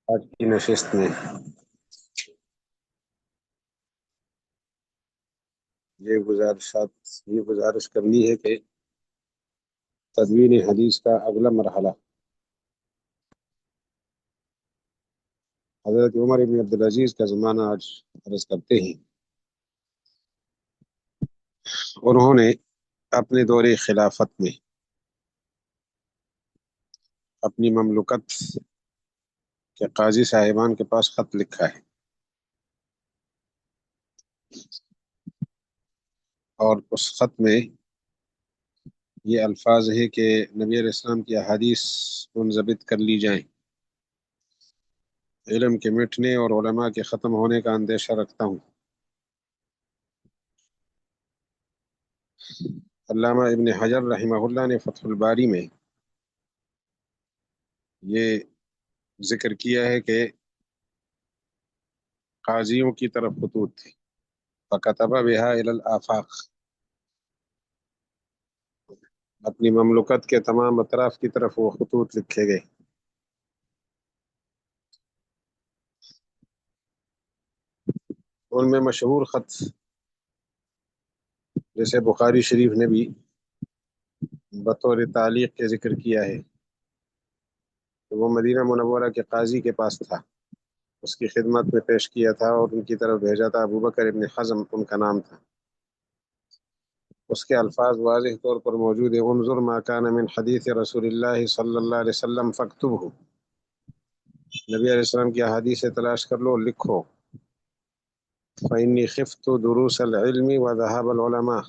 آج کی نشست میں یہ گزارش کرنی ہے کہ تدوین حدیث کا اگلا مرحلہ حضرت عمر بن عبدالعزیز کا زمانہ آج عرض کرتے ہیں۔ انہوں نے اپنے دور خلافت میں اپنی مملکت کے قاضی صاحبان کے پاس خط لکھا ہے، اور اس خط میں یہ الفاظ ہے کہ نبی علیہ السلام کی احادیث منضبط کر لی جائیں۔ علم کے مٹنے اور علماء کے ختم ہونے کا اندیشہ رکھتا ہوں۔ علامہ ابن حجر رحمہ اللہ نے فتح الباری میں یہ ذکر کیا ہے کہ قاضیوں کی طرف خطوط تھے، فَكَتَبَ بِهَا إِلَى الْآفاق، اپنی مملکت کے تمام اطراف کی طرف وہ خطوط لکھے گئے۔ ان میں مشہور خط جیسے بخاری شریف نے بھی بطور تعلیق کے ذکر کیا ہے کہ وہ مدینہ منورہ کے قاضی کے پاس تھا، اس کی خدمت میں پیش کیا تھا اور ان کی طرف بھیجا تھا۔ ابو بکر ابن حزم ان کا نام تھا۔ اس کے الفاظ واضح طور پر موجود ہے: انظر ما کان من حدیث رسول اللہ صلی اللہ علیہ وسلم فاکتبہ، نبی علیہ السلام کی احادیث تلاش کر لو، لکھو۔ فإنی خفت دروس العلم وذهاب العلماء،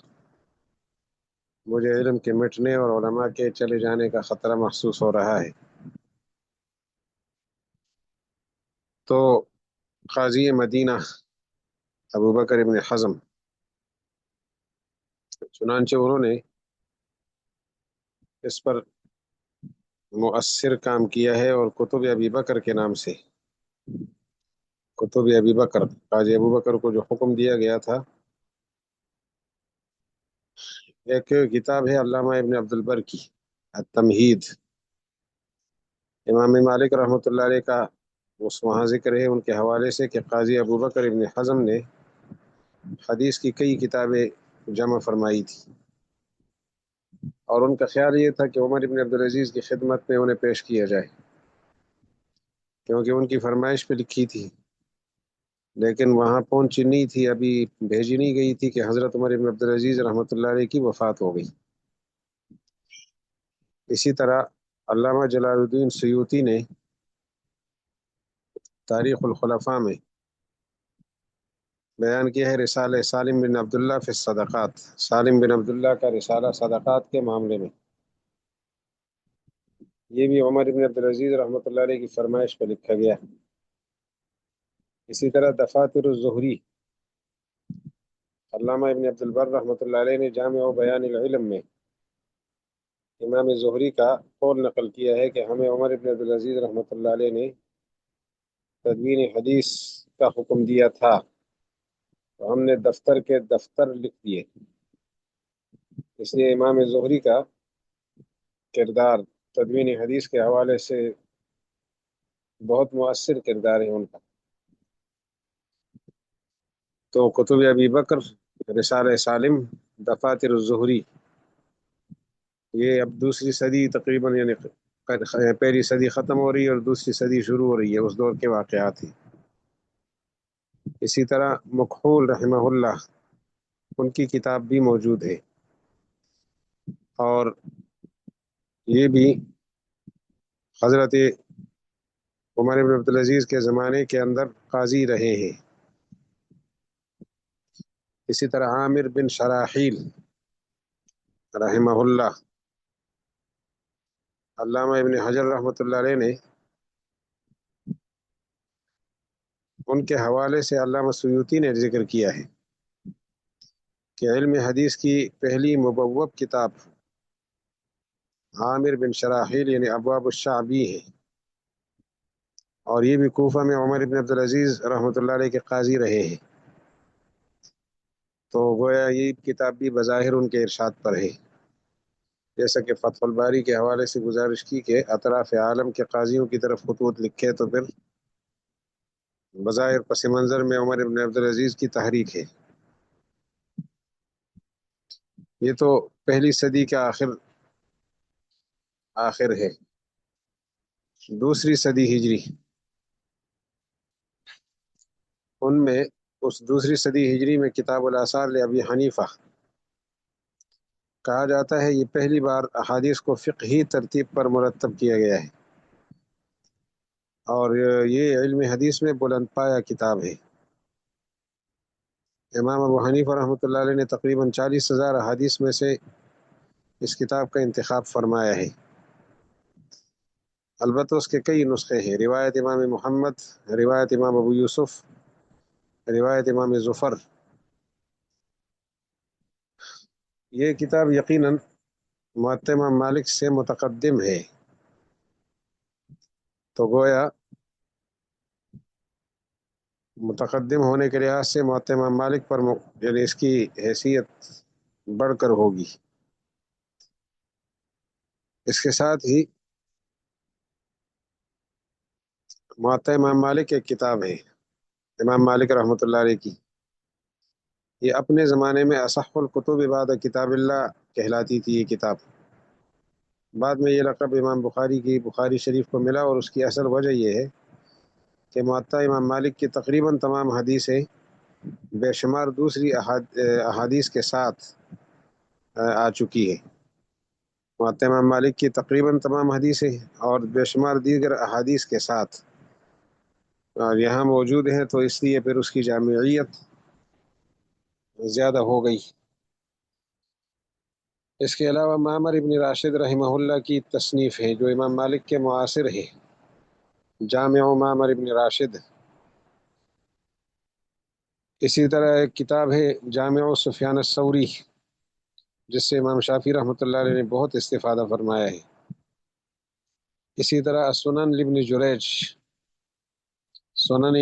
مجھے علم کے مٹنے اور علماء کے چلے جانے کا خطرہ محسوس ہو رہا ہے۔ تو قاضی مدینہ ابو بکر ابن حزم، چنانچہ انہوں نے اس پر مؤثر کام کیا ہے، اور کتب ابی بکر کے نام سے، کتب ابی بکر، قاضی ابو بکر کو جو حکم دیا گیا تھا، ایک کتاب ہے علامہ ابن عبد البر کی التمہید، امام مالک رحمۃ اللہ علیہ کا وہاں ذکر ہے ان کے حوالے سے کہ قاضی ابو بکر ابن حزم نے حدیث کی کئی کتابیں جمع فرمائی تھی، اور ان کا خیال یہ تھا کہ عمر ابن عبدالعزیز کی خدمت میں انہیں پیش کیا جائے، کیونکہ ان کی فرمائش پہ لکھی تھی، لیکن وہاں پہنچی نہیں تھی، ابھی بھیجی نہیں گئی تھی کہ حضرت عمر ابن عبدالعزیز رحمۃ اللہ علیہ کی وفات ہو گئی۔ اسی طرح علامہ جلال الدین سیوطی نے تاریخ الخلفاء میں بیان کیا ہے رسالہ سالم بن عبداللہ فی الصدقات، سالم بن عبداللہ کا رسالہ صدقات کے معاملے میں، یہ بھی عمر بن عبدالعزیز رحمۃ اللہ علیہ کی فرمائش پہ لکھا گیا۔ اسی طرح دفاتر الزہری، علامہ ابن عبد البر رحمۃ اللہ علیہ نے جامع بیان العلم میں امام زہری کا قول نقل کیا ہے کہ ہمیں عمر بن عبدالعزیز رحمۃ اللہ علیہ نے تدوین حدیث کا حکم دیا تھا، تو ہم نے دفتر کے دفتر لکھ دیے۔ اس لیے امام زہری کا کردار تدوین حدیث کے حوالے سے بہت مؤثر کردار ہے ان کا۔ تو کتب ابی بکر، رسالہ سالم، دفاتر الزہری، یہ اب دوسری صدی تقریباً، یعنی پہلی صدی ختم ہو رہی ہے اور دوسری صدی شروع ہو رہی ہے، اس دور کے واقعات ہیں۔ اسی طرح مکحول رحمہ اللہ، ان کی کتاب بھی موجود ہے، اور یہ بھی حضرت عمر بن عبدالعزیز کے زمانے کے اندر قاضی رہے ہیں۔ اسی طرح عامر بن شراحیل رحمہ اللہ، علامہ ابن حجر رحمۃ اللہ علیہ نے ان کے حوالے سے علامہ سیوطی نے ذکر کیا ہے کہ علم حدیث کی پہلی مبوب کتاب عامر بن شراحیل یعنی ابواب الشعبی ہے، اور یہ بھی کوفہ میں عمر بن عبدالعزیز رحمۃ اللہ علیہ کے قاضی رہے ہیں، تو گویا یہ کتاب بھی بظاہر ان کے ارشاد پر ہے۔ جیسا کہ فتح الباری کے حوالے سے گزارش کی کہ اطراف عالم کے قاضیوں کی طرف خطوط لکھے، تو پھر بظاہر پس منظر میں عمر ابن عبدالعزیز کی تحریک ہے۔ یہ تو پہلی صدی کا آخر ہے۔ دوسری صدی ہجری، ان میں اس دوسری صدی ہجری میں کتاب الآثار لابی حنیفہ کہا جاتا ہے، یہ پہلی بار احادیث کو فقہی ترتیب پر مرتب کیا گیا ہے، اور یہ علم حدیث میں بلند پایہ کتاب ہے۔ امام ابو حنیفہ رحمۃ اللہ علیہ نے تقریباً 40,000 احادیث میں سے اس کتاب کا انتخاب فرمایا ہے۔ البتہ اس کے کئی نسخے ہیں: روایت امام محمد، روایت امام ابو یوسف، روایت امام ظفر۔ یہ کتاب یقیناً موطأ امام مالک سے متقدم ہے، تو گویا متقدم ہونے کے لحاظ سے موطأ امام مالک پر یعنی اس کی حیثیت بڑھ کر ہوگی۔ اس کے ساتھ ہی موطأ امام مالک ایک کتاب ہے امام مالک رحمۃ اللہ علیہ کی، یہ اپنے زمانے میں اصح الکتب بعد کتاب اللہ کہلاتی تھی یہ کتاب۔ بعد میں یہ لقب امام بخاری کی بخاری شریف کو ملا، اور اس کی اصل وجہ یہ ہے کہ موطأ امام مالک کی تقریباً تمام حدیثیں بے شمار دوسری احادیث کے ساتھ آ چکی ہے۔ موطأ امام مالک کی تقریباً تمام حدیثیں اور بے شمار دیگر احادیث کے ساتھ اور یہاں موجود ہیں، تو اس لیے پھر اس کی جامعیت زیادہ ہو گئی۔ اس کے علاوہ معمر ابن راشد رحمہ اللہ کی تصنیف ہے جو امام مالک کے معاصر ہے، جامع معمر ابن راشد۔ اسی طرح ایک کتاب ہے جامع سفیان الثوری، جس سے امام شافعی رحمۃ اللہ علیہ نے بہت استفادہ فرمایا ہے۔ اسی طرح سنن ابن جریج، سنن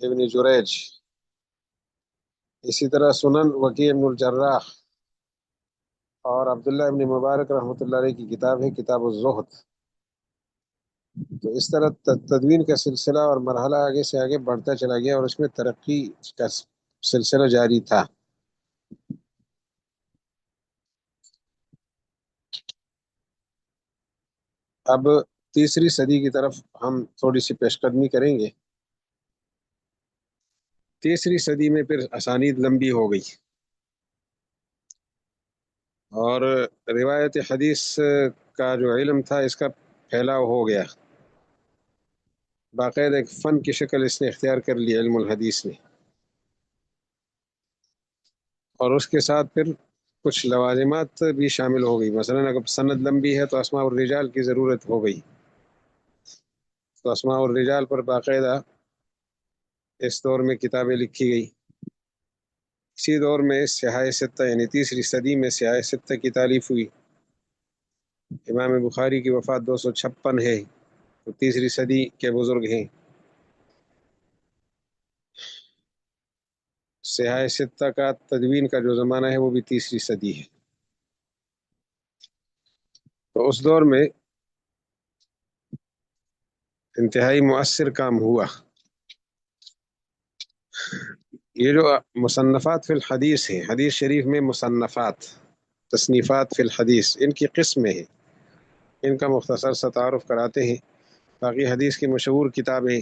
ابن جریج، اسی طرح سنن وکیع ابن الجراح، اور عبداللہ ابن مبارک رحمۃ اللہ علیہ کی کتاب ہے کتاب الزہد۔ تو اس طرح تدوین کا سلسلہ اور مرحلہ آگے سے آگے بڑھتا چلا گیا، اور اس میں ترقی کا سلسلہ جاری تھا۔ اب تیسری صدی کی طرف ہم تھوڑی سی پیش قدمی کریں گے۔ تیسری صدی میں پھر اسانید لمبی ہو گئی، اور روایت حدیث کا جو علم تھا اس کا پھیلاؤ ہو گیا، باقاعدہ ایک فن کی شکل اس نے اختیار کر لی علم الحدیث نے، اور اس کے ساتھ پھر کچھ لوازمات بھی شامل ہو گئی۔ مثلا اگر سند لمبی ہے تو اسماء الرجال کی ضرورت ہو گئی، تو اسماء الرجال پر باقاعدہ اس دور میں کتابیں لکھی گئی۔ اسی دور میں صحاح ستہ یعنی تیسری صدی میں صحاح ستہ کی تالیف ہوئی۔ امام بخاری کی وفات 256 ہے، تو تیسری صدی کے بزرگ ہیں۔ صحاح ستہ کا تدوین کا جو زمانہ ہے وہ بھی تیسری صدی ہے۔ تو اس دور میں انتہائی مؤثر کام ہوا۔ یہ جو مصنفات فی الحدیث ہیں، حدیث شریف میں مصنفات، تصنیفات فی الحدیث، ان کی قسمیں ہیں، ان کا مختصر سا تعارف کراتے ہیں۔ باقی حدیث کی مشہور کتابیں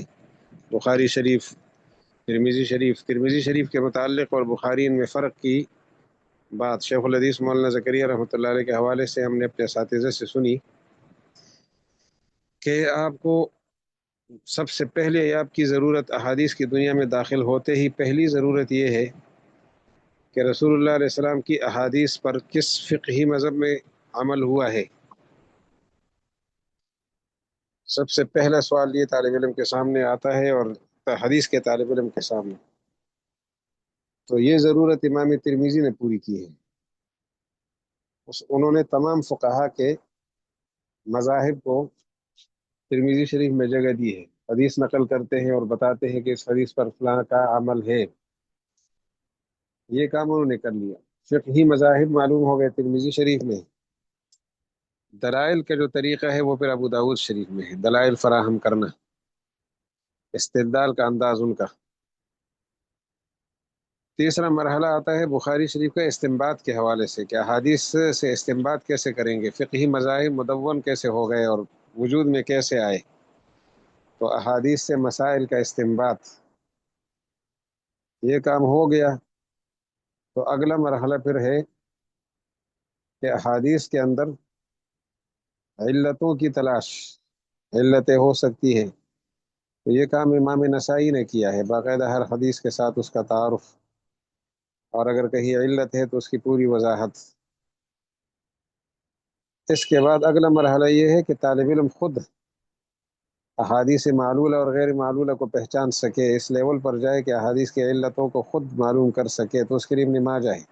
بخاری شریف، ترمذی شریف کے متعلق اور بخاری ان میں فرق کی بات شیخ الحدیث مولانا زکریا رحمۃ اللہ علیہ کے حوالے سے ہم نے اپنے اساتذہ سے سنی کہ آپ کو سب سے پہلے آپ کی ضرورت احادیث کی دنیا میں داخل ہوتے ہی پہلی ضرورت یہ ہے کہ رسول اللہ علیہ السلام کی احادیث پر کس فقہی مذہب میں عمل ہوا ہے۔ سب سے پہلا سوال یہ طالب علم کے سامنے آتا ہے، اور حدیث کے طالب علم کے سامنے، تو یہ ضرورت امام ترمذی نے پوری کی ہے۔ انہوں نے تمام فقہا کے مذاہب کو ترمذی شریف میں جگہ دی ہے، حدیث نقل کرتے ہیں اور بتاتے ہیں کہ اس حدیث پر فلاں کا عمل ہے۔ یہ کام انہوں نے کر لیا۔ فقہی مذاہب معلوم ہو گئے ترمذی شریف میں۔ دلائل کا جو طریقہ ہے وہ پھر ابو داود شریف میں ہے، دلائل فراہم کرنا۔ استدلال کا انداز ان کا۔ تیسرا مرحلہ آتا ہے بخاری شریف کا استنباط کے حوالے سے، کہ احادیث سے استنباط کیسے کریں گے، فقہی مذاہب مدون کیسے ہو گئے اور وجود میں کیسے آئے، تو احادیث سے مسائل کا استنباط، یہ کام ہو گیا۔ تو اگلا مرحلہ پھر ہے کہ احادیث کے اندر علتوں کی تلاش، علتیں ہو سکتی ہیں، تو یہ کام امام نسائی نے کیا ہے، باقاعدہ ہر حدیث کے ساتھ اس کا تعارف، اور اگر کہیں علت ہے تو اس کی پوری وضاحت۔ اس کے بعد اگلا مرحلہ یہ ہے کہ طالب علم خود احادیث معلولہ اور غیر معلولہ کو پہچان سکے، اس لیول پر جائے کہ احادیث کی علتوں کو خود معلوم کر سکے، تو اس کے لیے ابن ماجہ ہے۔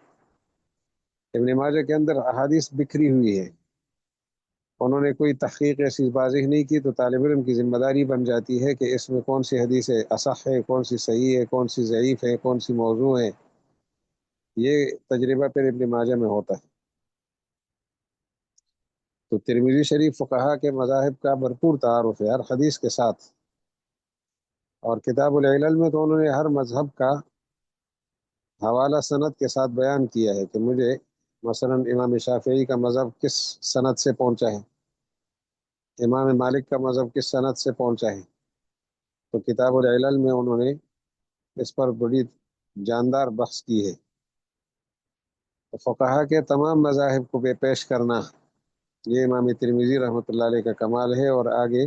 ابن ماجہ کے اندر احادیث بکھری ہوئی ہے، انہوں نے کوئی تحقیق ایسی واضح نہیں کی، تو طالب علم کی ذمہ داری بن جاتی ہے کہ اس میں کون سی حدیث اصح ہے، کون سی صحیح ہے، کون سی ضعیف ہے، کون سی موضوع ہے۔ یہ تجربہ پھر ابن ماجہ میں ہوتا ہے۔ تو ترمذی شریف فقہا کے مذاہب کا بھرپور تعارف ہے ہر حدیث کے ساتھ، اور کتاب العلل میں تو انہوں نے ہر مذہب کا حوالہ سند کے ساتھ بیان کیا ہے، کہ مجھے مثلا امام شافعی کا مذہب کس سند سے پہنچا ہے، امام مالک کا مذہب کس سند سے پہنچا ہے، تو کتاب العلل میں انہوں نے اس پر بڑی جاندار بحث کی ہے۔ تو فقہا کے تمام مذاہب کو بے پیش کرنا، یہ امام ترمذی رحمۃ اللہ علیہ کا کمال ہے، اور آگے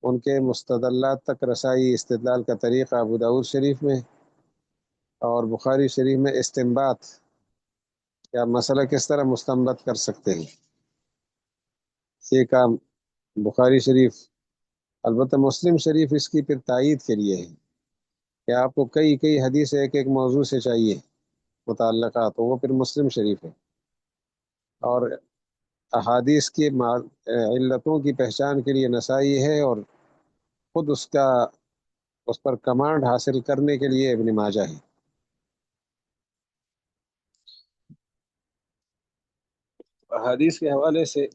ان کے مستدلات تک رسائی، استدلال کا طریقہ ابو داؤد شریف میں اور بخاری شریف میں استنباط، کہ آپ مسئلہ کس طرح مستنبط کر سکتے ہیں، یہ کام بخاری شریف۔ البتہ مسلم شریف اس کی پھر تائید کے لیے ہے، کہ آپ کو کئی کئی حدیث ایک ایک موضوع سے چاہیے متعلقات، تو وہ پھر مسلم شریف ہے۔ اور احادیث کی علتوں کی پہچان کے لیے نسائی ہے، اور خود اس پر کمانڈ حاصل کرنے کے لیے ابن ماجہ ہے۔ احادیث کے حوالے سے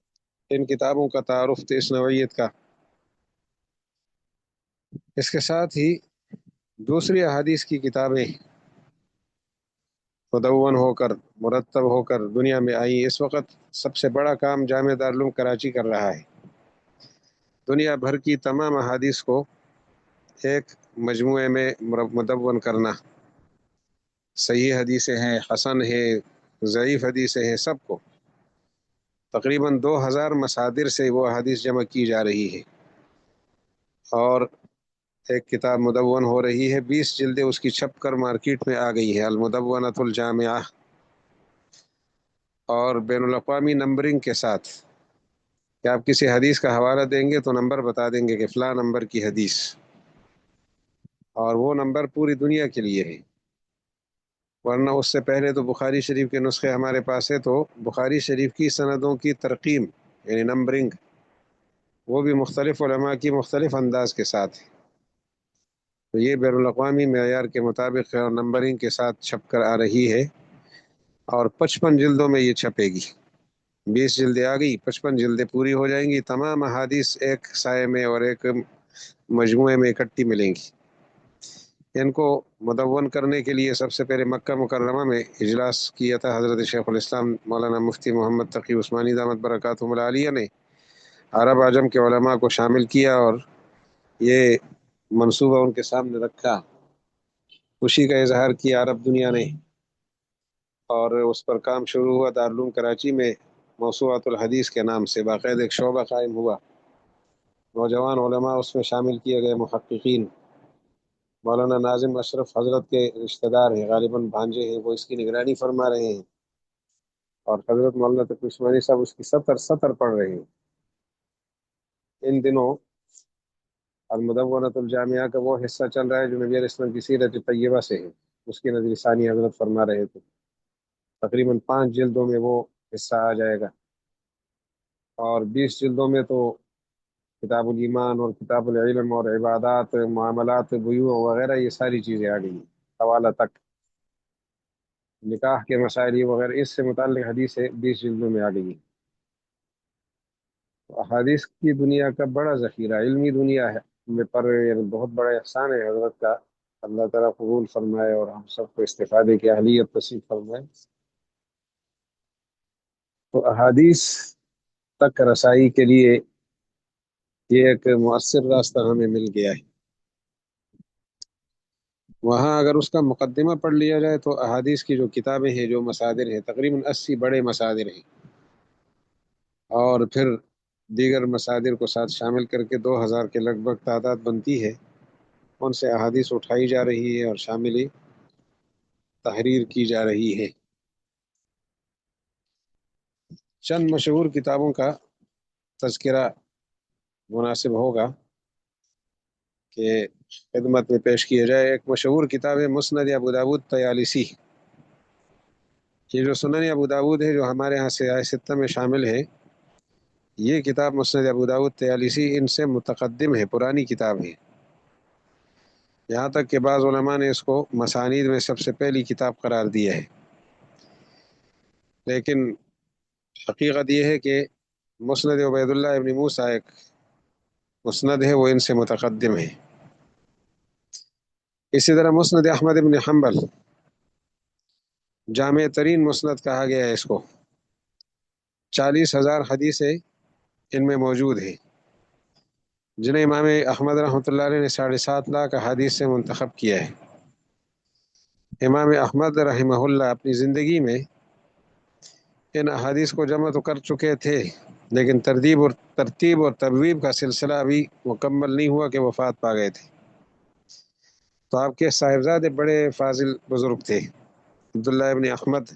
ان کتابوں کا تعارف تھے اس نوعیت کا۔ اس کے ساتھ ہی دوسری احادیث کی کتابیں مدون ہو کر، مرتب ہو کر دنیا میں آئی۔ اس وقت سب سے بڑا کام جامعہ دارالعلوم کراچی کر رہا ہے، دنیا بھر کی تمام احادیث کو ایک مجموعے میں مدون کرنا، صحیح حدیثیں ہیں، حسن ہے، ضعیف حدیثیں ہیں، سب کو تقریباً 2000 مصادر سے وہ حدیث جمع کی جا رہی ہے، اور ایک کتاب مدون ہو رہی ہے، 20 جلدیں اس کی چھپ کر مارکیٹ میں آ گئی ہے، المدونۃ الجامعہ، اور بین الاقوامی نمبرنگ کے ساتھ، کہ آپ کسی حدیث کا حوالہ دیں گے تو نمبر بتا دیں گے کہ فلاں نمبر کی حدیث، اور وہ نمبر پوری دنیا کے لیے ہے۔ ورنہ اس سے پہلے تو بخاری شریف کے نسخے ہمارے پاس ہے، تو بخاری شریف کی سندوں کی ترقیم یعنی نمبرنگ، وہ بھی مختلف علماء کی مختلف انداز کے ساتھ ہے، تو یہ بین الاقوامی معیار کے مطابق نمبرنگ کے ساتھ چھپ کر آ رہی ہے، اور 55 جلدوں میں یہ چھپے گی۔ 20 جلدیں آ گئی، 55 جلدیں پوری ہو جائیں گی، تمام احادیث ایک سائے میں اور ایک مجموعے میں اکٹھی ملیں گی۔ ان کو مدون کرنے کے لیے سب سے پہلے مکہ مکرمہ میں اجلاس کیا تھا حضرت شیخ الاسلام مولانا مفتی محمد تقی عثمانی دامت برکاتہم العالیہ نے، عرب عجم کے علماء کو شامل کیا، اور یہ منصوبہ ان کے سامنے رکھا، خوشی کا اظہار کیا عرب دنیا نے، اور اس پر کام شروع ہوا۔ دارالعلوم کراچی میں موسوعۃ الحدیث کے نام سے باقاعدہ ایک شعبہ قائم ہوا، نوجوان علماء اس میں شامل کیے گئے، محققین، مولانا ناظم اشرف حضرت کے رشتہ دار ہیں، غالباً بھانجے ہیں، وہ اس کی نگرانی فرما رہے ہیں، اور حضرت مولانا تقی عثمانی صاحب اس کی سطر پڑھ رہے ہیں۔ ان دنوں المدونۃ الجامعہ کا وہ حصہ چل رہا ہے جو نبی علیہ السلام کی سیرت طیبہ سے ہے، اس کی نظر ثانی حضرت فرما رہے تھے، تقریباً 5 جلدوں میں وہ حصہ آ جائے گا، اور 20 جلدوں میں تو کتاب الایمان اور کتاب العلم اور عبادات، معاملات، بیوع وغیرہ، یہ ساری چیزیں آ گئی ہیں، حوالہ تک، نکاح کے مسائل وغیرہ، اس سے متعلق حدیثیں 20 جلدوں میں آ گئی ہیں۔ احادیث کی دنیا کا بڑا ذخیرہ، علمی دنیا ہے، میں پر یعنی بہت بڑا احسان ہے حضرت کا، اللہ تعالیٰ قبول فرمائے اور ہم سب کو استفادے کی اہلیت نصیب فرمائے۔ تو احادیث تک رسائی کے لیے یہ ایک مؤثر راستہ ہمیں مل گیا ہے۔ وہاں اگر اس کا مقدمہ پڑھ لیا جائے تو احادیث کی جو کتابیں ہیں، جو مصادر ہیں، تقریباً 80 بڑے مصادر ہیں، اور پھر دیگر مصادر کو ساتھ شامل کر کے 2000 کے لگ بھگ تعداد بنتی ہے۔ ان سے احادیث اٹھائی جا رہی ہے اور شامل تحریر کی جا رہی ہے۔ چند مشہور کتابوں کا تذکرہ مناسب ہوگا کہ خدمت میں پیش کیا جائے۔ ایک مشہور کتاب ہے مسند ابو داود طیالسی۔ یہ جو سنن ابو داود ہے، جو ہمارے ہاں سیاہ ستہ میں شامل ہے، یہ کتاب مسند ابو داود طیالسی ان سے متقدم ہے، پرانی کتاب ہے۔ یہاں تک کہ بعض علماء نے اس کو مسانید میں سب سے پہلی کتاب قرار دیا ہے، لیکن حقیقت یہ ہے کہ مسند عبید اللہ ابن موسیٰ ایک مسند ہے، وہ ان سے متقدم ہے۔ اسی طرح مسند احمد ابن حنبل، جامع ترین مسند کہا گیا ہے اس کو، 40,000 حدیثیں ان میں موجود ہیں، جنہیں امام احمد رحمۃ اللہ علیہ نے 7.5 لاکھ احادیث سے منتخب کیا ہے۔ امام احمد رحمہ اللہ اپنی زندگی میں ان احادیث کو جمع تو کر چکے تھے، لیکن ترتیب اور تبویب کا سلسلہ ابھی مکمل نہیں ہوا کہ وفات پا گئے تھے۔ تو آپ کے صاحبزادے بڑے فاضل بزرگ تھے، عبداللہ ابن احمد،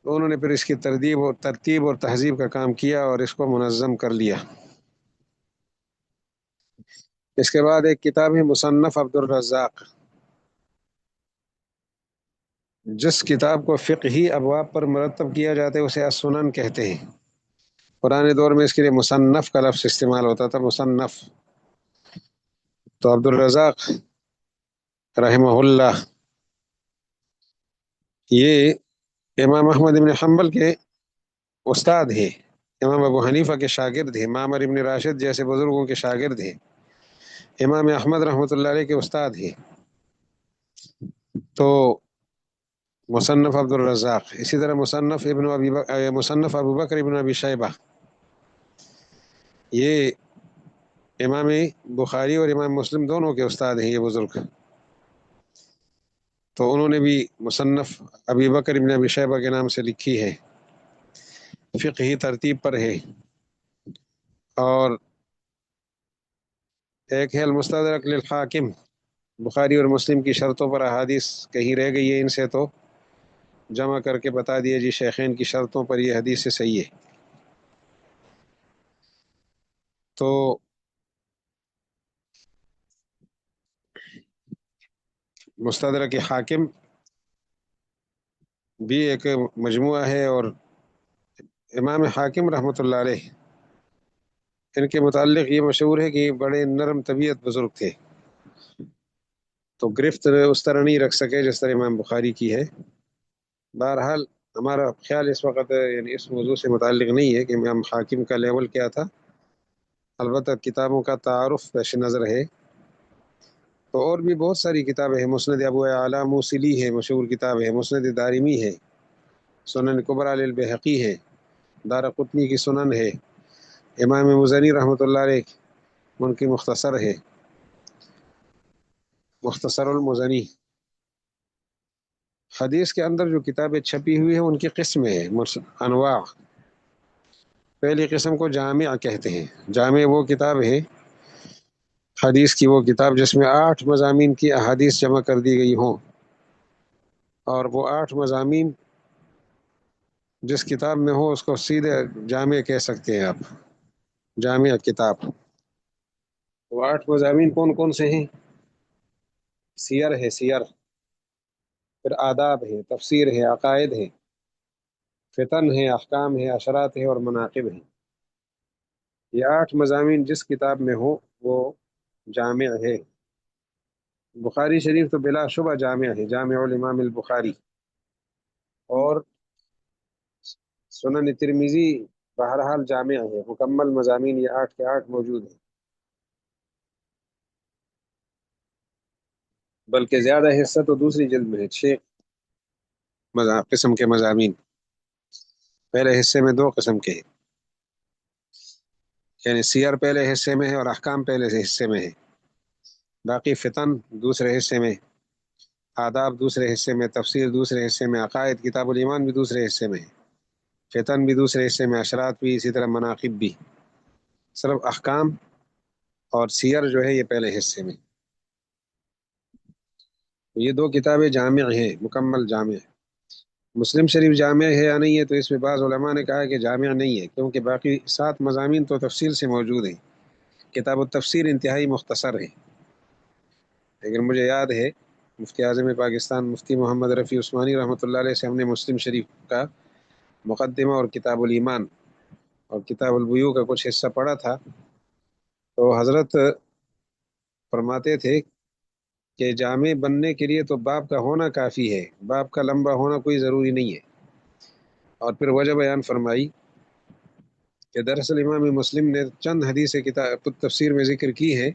انہوں نے پھر اس کی ترتیب اور تہذیب کا کام کیا اور اس کو منظم کر لیا۔ اس کے بعد ایک کتاب ہے مصنف عبد الرزاق، جس کتاب کو فقہی ابواب پر مرتب کیا جاتا ہے اسے السنن کہتے ہیں۔ پرانے دور میں اس کے لیے مصنف کا لفظ استعمال ہوتا تھا، مصنف۔ تو عبد الرزاق رحمہ اللہ یہ امام احمد بن حنبل کے استاد ہیں، امام ابو حنیفہ کے شاگرد ہیں، معمر ابن راشد جیسے بزرگوں کے شاگرد ہیں، امام احمد رحمۃ اللہ علیہ کے استاد ہیں۔ تو مصنف عبد الرزاق، اسی طرح مصنف ابو بکر ابن ابی شیبہ، یہ امام بخاری اور امام مسلم دونوں کے استاد ہیں یہ بزرگ۔ تو انہوں نے بھی مصنف ابی بکر ابن ابی شیبہ کے نام سے لکھی ہے، فقہی ترتیب پر ہے۔ اور ایک ہے المستدرک للحاکم، بخاری اور مسلم کی شرطوں پر احادیث کہیں رہ گئی ہے ان سے تو جمع کر کے بتا دیا جی شیخین کی شرطوں پر یہ حدیث سے صحیح ہے۔ تو مستدرک حاکم بھی ایک مجموعہ ہے، اور امام حاکم رحمۃ اللہ علیہ ان کے متعلق یہ مشہور ہے کہ یہ بڑے نرم طبیعت بزرگ تھے، تو گرفت اس طرح نہیں رکھ سکے جس طرح امام بخاری کی ہے۔ بہرحال ہمارا خیال اس وقت یعنی اس موضوع سے متعلق نہیں ہے کہ امام حاکم کا لیول کیا تھا، البتہ کتابوں کا تعارف پیش نظر ہے۔ تو اور بھی بہت ساری کتابیں ہیں، مسند ابو اعلیٰ موصلی ہے، مشہور کتاب ہے، مسند دارمی ہے، سنن کبریٰ للبیہقی ہے، دارقطنی کی سنن ہے، امام مزنی رحمۃ اللہ علیہ ان کی مختصر ہے، مختصر المزنی۔ حدیث کے اندر جو کتابیں چھپی ہوئی ہیں ان کی قسمیں ہیں، انواع۔ پہلی قسم کو جامع کہتے ہیں۔ جامع وہ کتاب ہے، حدیث کی وہ کتاب جس میں 8 مضامین کی احادیث جمع کر دی گئی ہوں، اور وہ 8 مضامین جس کتاب میں ہو اس کو سیدھے جامع کہہ سکتے ہیں آپ، جامع کتاب۔ وہ 8 مضامین کون کون سے ہیں؟ سیر ہے، سیر، پھر آداب ہے، تفسیر ہے، عقائد ہے، فتن ہے، احکام ہے، اشرات ہے، اور مناقب ہے۔ یہ 8 مضامین جس کتاب میں ہو وہ جامع ہے۔ بخاری شریف تو بلا شبہ جامع ہے، جامع الامام البخاری، اور سنن ترمذی بہرحال جامع ہے، مکمل مضامین یہ 8 کے 8 موجود ہیں۔ بلکہ زیادہ حصہ تو دوسری جلد میں ہے، 6 قسم کے مضامین، پہلے حصے میں 2 قسم کے ہیں، یعنی سیر پہلے حصے میں ہے اور احکام پہلے سے حصے میں ہے، باقی فتن دوسرے حصے میں، آداب دوسرے حصے میں، تفسیر دوسرے حصے میں، عقائد کتاب الایمان بھی دوسرے حصے میں ہے، فتن بھی دوسرے حصے میں، اشرات بھی، اسی طرح مناقب بھی، صرف احکام اور سیر جو ہے یہ پہلے حصے میں۔ یہ 2 کتابیں جامع ہیں، مکمل جامع۔ مسلم شریف جامع ہے یا نہیں ہے تو اس میں بعض علماء نے کہا کہ جامع نہیں ہے، کیونکہ باقی 7 مضامین تو تفصیل سے موجود ہیں، کتاب التفسیر انتہائی مختصر ہے۔ لیکن مجھے یاد ہے مفتی اعظم پاکستان مفتی محمد رفیع عثمانی رحمۃ اللہ علیہ سے ہم نے مسلم شریف کا مقدمہ اور کتاب الایمان اور کتاب البیوع کا کچھ حصہ پڑھا تھا، تو حضرت فرماتے تھے کہ جامع بننے کے لیے تو باب کا ہونا کافی ہے، باب کا لمبا ہونا کوئی ضروری نہیں ہے۔ اور پھر وجہ بیان فرمائی کہ دراصل امام مسلم نے چند حدیث کتاب تفسیر میں ذکر کی ہے،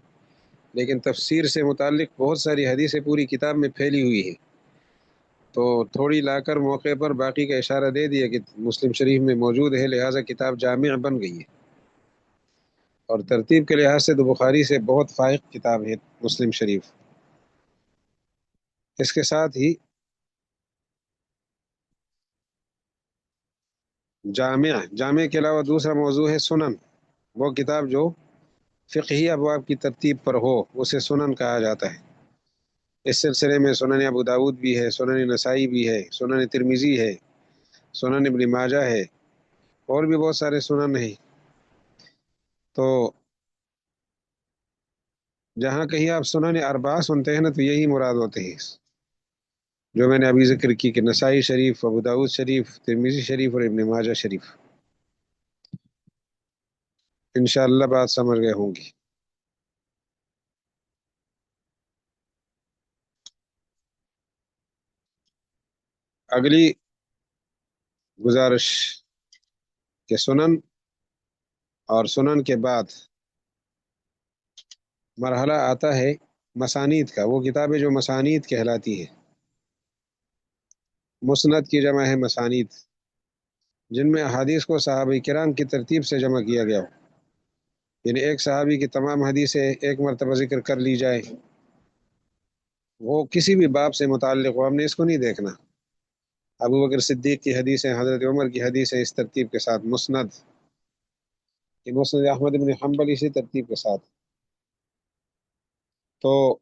لیکن تفسیر سے متعلق بہت ساری حدیثیں پوری کتاب میں پھیلی ہوئی ہے، تو تھوڑی لا کر موقع پر باقی کا اشارہ دے دیا کہ مسلم شریف میں موجود ہے، لہٰذا کتاب جامع بن گئی ہے۔ اور ترتیب کے لحاظ سے تو بخاری سے بہت فائق کتاب ہے مسلم شریف۔ اس کے ساتھ ہی جامع کے علاوہ دوسرا موضوع ہے سنن، وہ کتاب جو فقہی ابواب کی ترتیب پر ہو اسے سنن کہا جاتا ہے۔ اس سلسلے میں سنن ابو داود بھی ہے، سنن نسائی بھی ہے، سنن ترمذی ہے، سنن ابن ماجہ ہے، اور بھی بہت سارے سنن ہیں۔ تو جہاں کہیں آپ سنن اربعہ سنتے ہیں نا تو یہی مراد ہوتے ہیں جو میں نے ابھی ذکر کی، کہ نسائی شریف، ابو داود شریف، ترمذی شریف اور ابن ماجہ شریف۔ انشاءاللہ بات سمجھ گئے ہوں گی۔ اگلی گزارش کہ سنن اور سنن کے بعد مرحلہ آتا ہے مسانید کا، وہ کتابیں جو مسانید کہلاتی ہے۔ مسند کی جمع ہے مسانید، جن میں احادیث کو صحابہ کرام کی ترتیب سے جمع کیا گیا ہو، یعنی ایک صحابی کی تمام حدیثیں ایک مرتبہ ذکر کر لی جائے، وہ کسی بھی باب سے متعلق ہو، ہم نے اس کو نہیں دیکھنا۔ ابو بکر صدیق کی حدیثیں، حضرت عمر کی حدیثیں اس ترتیب کے ساتھ مسند، کہ مسند احمد بن حنبل اسی ترتیب کے ساتھ۔ تو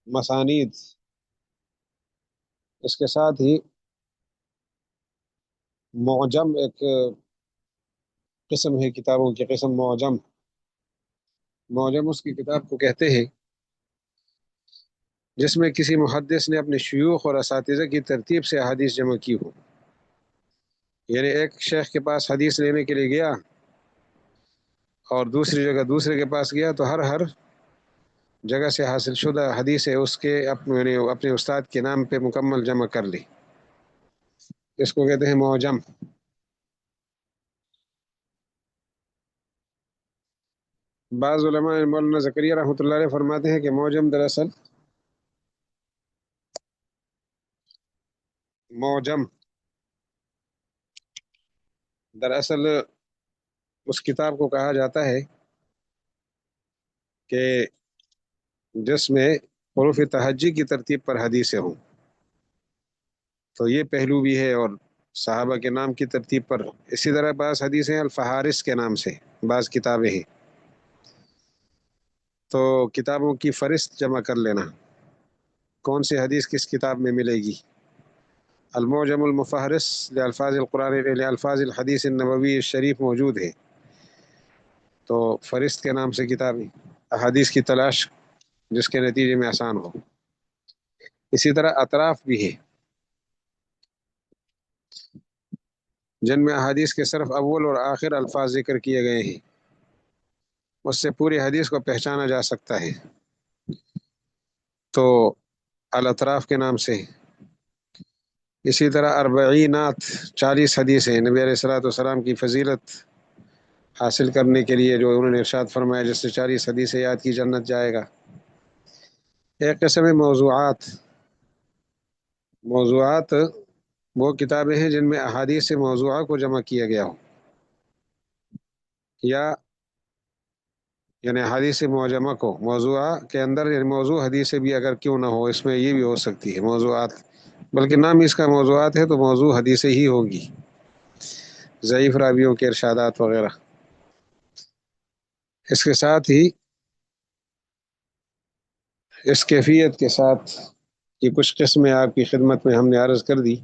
مسانید، اس کے ساتھ ہی معجم، ایک قسم ہے کتابوں کی قسم معجم۔ معجم اس کی کتاب کو کہتے ہیں جس میں کسی محدث نے اپنے شیوخ اور اساتذہ کی ترتیب سے احادیث جمع کی ہو، یعنی ایک شیخ کے پاس حدیث لینے کے لیے گیا اور دوسری جگہ دوسرے کے پاس گیا، تو ہر جگہ سے حاصل شدہ حدیث ہے اس کے اپنے استاد کے نام پہ مکمل جمع کر لی، اس کو کہتے ہیں معجم۔ بعض علماء، مولانا زکریا رحمۃ اللہ علیہ فرماتے ہیں کہ معجم دراصل اس کتاب کو کہا جاتا ہے کہ جس میں حروف تہجی کی ترتیب پر حدیثیں ہوں، تو یہ پہلو بھی ہے، اور صحابہ کے نام کی ترتیب پر۔ اسی طرح بعض حدیثیں الفہارس کے نام سے بعض کتابیں ہیں، تو کتابوں کی فہرست جمع کر لینا، کون سی حدیث کس کتاب میں ملے گی۔ المعجم المفہرس لالفاظ القرآن لالفاظ الحدیث النبوی الشریف موجود ہے، تو فہرست کے نام سے کتابیں، احادیث کی تلاش جس کے نتیجے میں آسان ہو۔ اسی طرح اطراف بھی ہے، جن میں احادیث کے صرف اول اور آخر الفاظ ذکر کیے گئے ہیں، اس سے پوری حدیث کو پہچانا جا سکتا ہے، تو الاطراف کے نام سے۔ اسی طرح اربعینات، 40 حدیثیں نبی علیہ الصلوۃ والسلام کی فضیلت حاصل کرنے کے لیے، جو انہوں نے ارشاد فرمایا جس سے 40 حدیثیں یاد کی جنت جائے گا۔ ایک قسم ہے موضوعات. موضوعات وہ کتابیں ہیں جن میں احادیث موضوعہ کو جمع کیا گیا ہو، یا یعنی حدیث معجمہ کو موضوعہ کے اندر، یعنی موضوع حدیث بھی اگر کیوں نہ ہو، اس میں یہ بھی ہو سکتی ہے موضوعات، بلکہ نام اس کا موضوعات ہے تو موضوع حدیث ہی ہوگی، ضعیف راویوں کے ارشادات وغیرہ. اس کے ساتھ ہی اس کیفیت کے ساتھ یہ کچھ قسمیں آپ کی خدمت میں ہم نے عرض کر دی.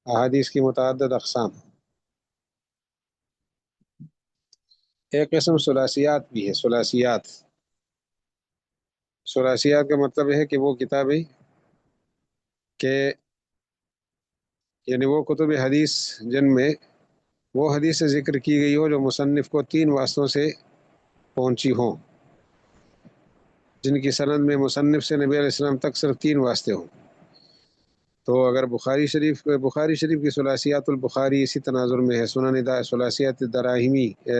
احادیث کی متعدد اقسام. ایک قسم ثلاثیات بھی ہے. ثلاثیات، ثلاثیات کا مطلب ہے کہ وہ کتابیں کہ یعنی وہ کتب حدیث جن میں وہ حدیث سے ذکر کی گئی ہو جو مصنف کو 3 واسطوں سے پہنچی ہوں، جن کی سند میں مصنف سے نبی علیہ السلام تک صرف 3 واسطے ہوں. تو اگر بخاری شریف کی ثلاثیات البخاری اسی تناظر میں ہے. سنن ثلاثیات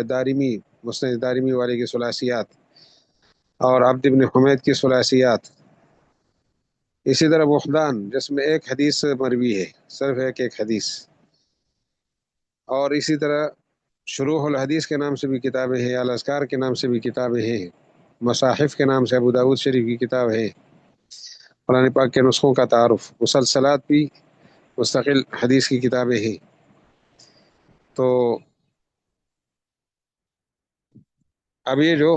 دارمی مسند دارمی والے کی ثلاثیات، اور عبد بن حمید کی ثلاثیات. اسی طرح وحدان جس میں ایک حدیث مروی ہے، صرف ایک حدیث. اور اسی طرح شروح الحدیث کے نام سے بھی کتابیں ہیں، الاذکار کے نام سے بھی کتابیں ہیں، مصاحف کے نام سے ابو داود شریف کی کتاب ہے، قرآن پاک کے نسخوں کا تعارف. مسلسلات بھی مستقل حدیث کی کتابیں ہیں. تو اب یہ جو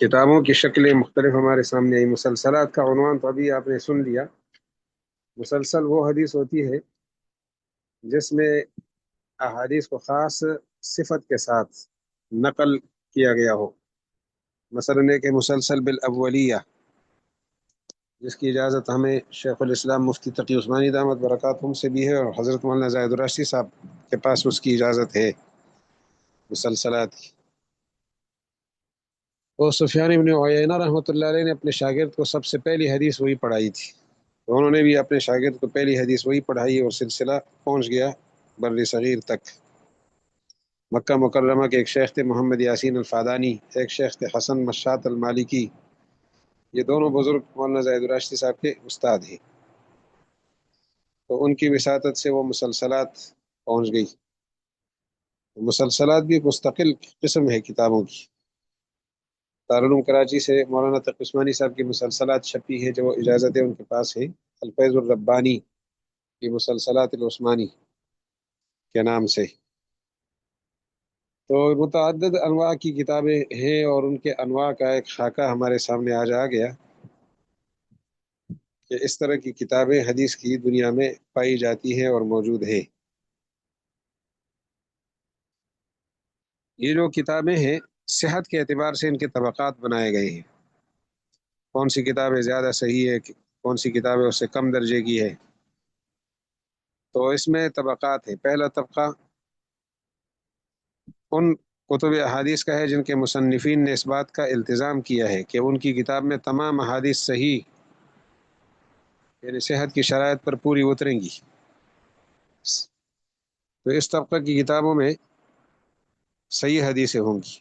کتابوں کی شکلیں مختلف ہمارے سامنے آئی. مسلسلات کا عنوان تو ابھی آپ نے سن لیا. مسلسل وہ حدیث ہوتی ہے جس میں احادیث کو خاص صفت کے ساتھ نقل کیا گیا ہو. مثلا ایک مسلسل بالاولیہ، جس کی اجازت ہمیں شیخ الاسلام مفتی تقی عثمانی دامت برکاتہم سے بھی ہے، اور حضرت مولانا زاہد الراشدی صاحب کے پاس اس کی اجازت ہے مسلسلات کی. اور سفیان بن عیینہ رحمۃ اللہ علیہ نے اپنے شاگرد کو سب سے پہلی حدیث وہی پڑھائی تھی. انہوں نے بھی اپنے شاگرد کو پہلی حدیث وہی پڑھائی، اور سلسلہ پہنچ گیا بر صغیر تک. مکہ مکرمہ کے ایک شیخ تھے محمد یاسین الفادانی، ایک شیخ تھے حسن مشات المالکی. یہ دونوں بزرگ مولانا زاہد الراشدی صاحب کے استاد ہیں. تو ان کی وساطت سے وہ مسلسلات پہنچ گئی. مسلسلات بھی ایک مستقل قسم ہے کتابوں کی. دارالعلوم کراچی سے مولانا تقی عثمانی صاحب کی مسلسلات چھپی ہے، جو اجازت ہے ان کے پاس ہے، الفیض الربانی کی مسلسلات العثمانی کے نام سے. تو متعدد انواع کی کتابیں ہیں، اور ان کے انواع کا ایک خاکہ ہمارے سامنے آج آ گیا کہ اس طرح کی کتابیں حدیث کی دنیا میں پائی جاتی ہیں اور موجود ہیں. یہ جو کتابیں ہیں صحت کے اعتبار سے ان کے طبقات بنائے گئے ہیں. کون سی کتابیں زیادہ صحیح ہے، کون سی کتابیں اس سے کم درجے کی ہے. تو اس میں طبقات ہیں. پہلا طبقہ ان کتب احادیث کا ہے جن کے مصنفین نے اس بات کا التزام کیا ہے کہ ان کی کتاب میں تمام احادیث صحیح، یعنی صحت کی شرائط پر پوری اتریں گی. تو اس طبقہ کی کتابوں میں صحیح حدیثیں ہوں گی.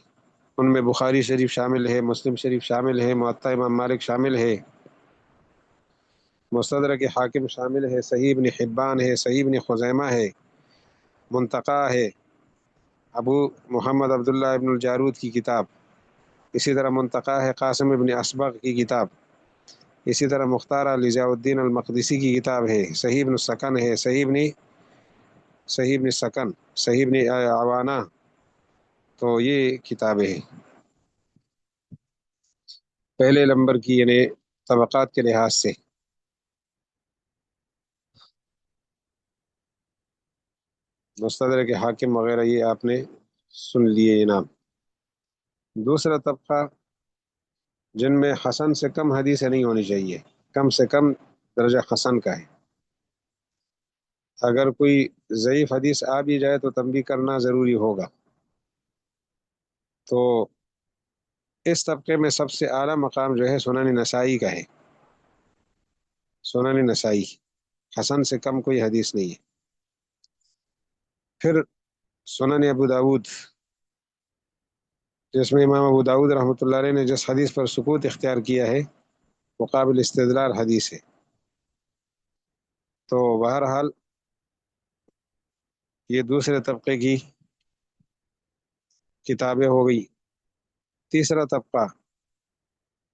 ان میں بخاری شریف شامل ہے، مسلم شریف شامل ہے، موطا امام مالک شامل ہے، مستدرک حاکم شامل ہے، صحیح ابن حبان ہے، صحیح ابن خزیمہ ہے، منتقا ہے، ابو محمد عبداللہ ابن الجارود کی کتاب. اسی طرح منتقا ہے قاسم ابن اسبغ کی کتاب. اسی طرح مختارہ ضیاء الدین المقدسی کی کتاب ہے. صحیح ابن سکن ہے، صحیح ابن سکن، صحیح ابن عوانہ. تو یہ کتابیں ہیں پہلے نمبر کی، یعنی طبقات کے لحاظ سے. مستدرک حاکم وغیرہ یہ آپ نے سن لیے یہ نام. دوسرا طبقہ جن میں حسن سے کم حدیثیں نہیں ہونی چاہیے، کم سے کم درجہ حسن کا ہے. اگر کوئی ضعیف حدیث آ بھی جائے تو تنبیہ کرنا ضروری ہوگا. تو اس طبقے میں سب سے اعلیٰ مقام جو ہے سنن نسائی کا ہے. سنن نسائی حسن سے کم کوئی حدیث نہیں ہے. پھر سنن ابو داود، جس میں امام ابو داود رحمۃ اللہ علیہ نے جس حدیث پر سکوت اختیار کیا ہے وہ قابل استدلال حدیث ہے. تو بہرحال یہ دوسرے طبقے کی کتابیں ہو گئی. تیسرا طبقہ،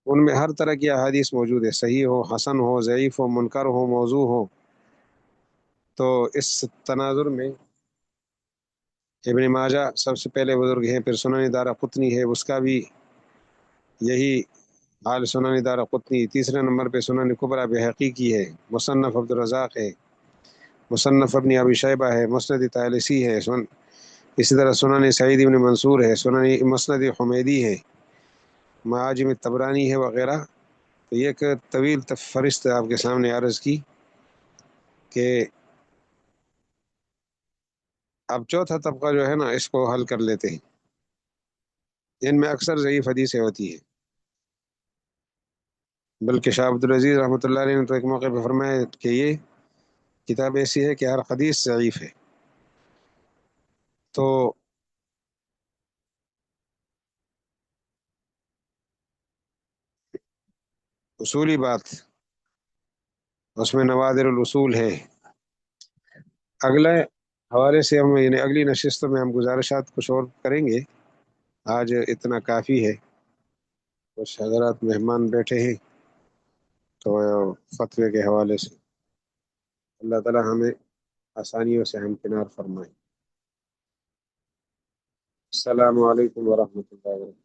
ان میں ہر طرح کی احادیث موجود ہے، صحیح ہو، حسن ہو، ضعیف ہو، منکر ہو، موضوع ہو. تو اس تناظر میں ابن ماجہ سب سے پہلے بزرگ ہیں، پھر سنن دارقطنی ہے، اس کا بھی یہی حال سنن دارقطنی. تیسرے نمبر پہ سنن کبریٰ بہقی کی ہے، مصنف عبد الرزاق ہے، مصنف ابن ابی شیبہ ہے، مسند طیالسی ہے، اسی طرح سنن سعید ابن منصور ہے، سنن مسند حمیدی ہے، معاجم طبرانی ہے وغیرہ. تو یہ ایک طویل فہرست آپ کے سامنے عرض کی کہ اب چوتھا طبقہ جو ہے نا اس کو حل کر لیتے ہیں. ان میں اکثر ضعیف حدیثیں ہوتی ہیں، بلکہ شاہ عبد العزیز رحمۃ اللہ علیہ نے تو ایک موقع پہ فرمایا کہ یہ کتاب ایسی ہے کہ ہر حدیث ضعیف ہے. تو اصولی بات اس میں نوادر الاصول ہے. اگلے حوالے سے ہم یعنی اگلی نشستوں میں ہم گزارشات کچھ اور کریں گے. آج اتنا کافی ہے. کچھ حضرات مہمان بیٹھے ہیں تو فتوے کے حوالے سے اللہ تعالی ہمیں آسانیوں سے ہمکنار فرمائے. السلام علیکم ورحمۃ اللہ وبرکاتہ.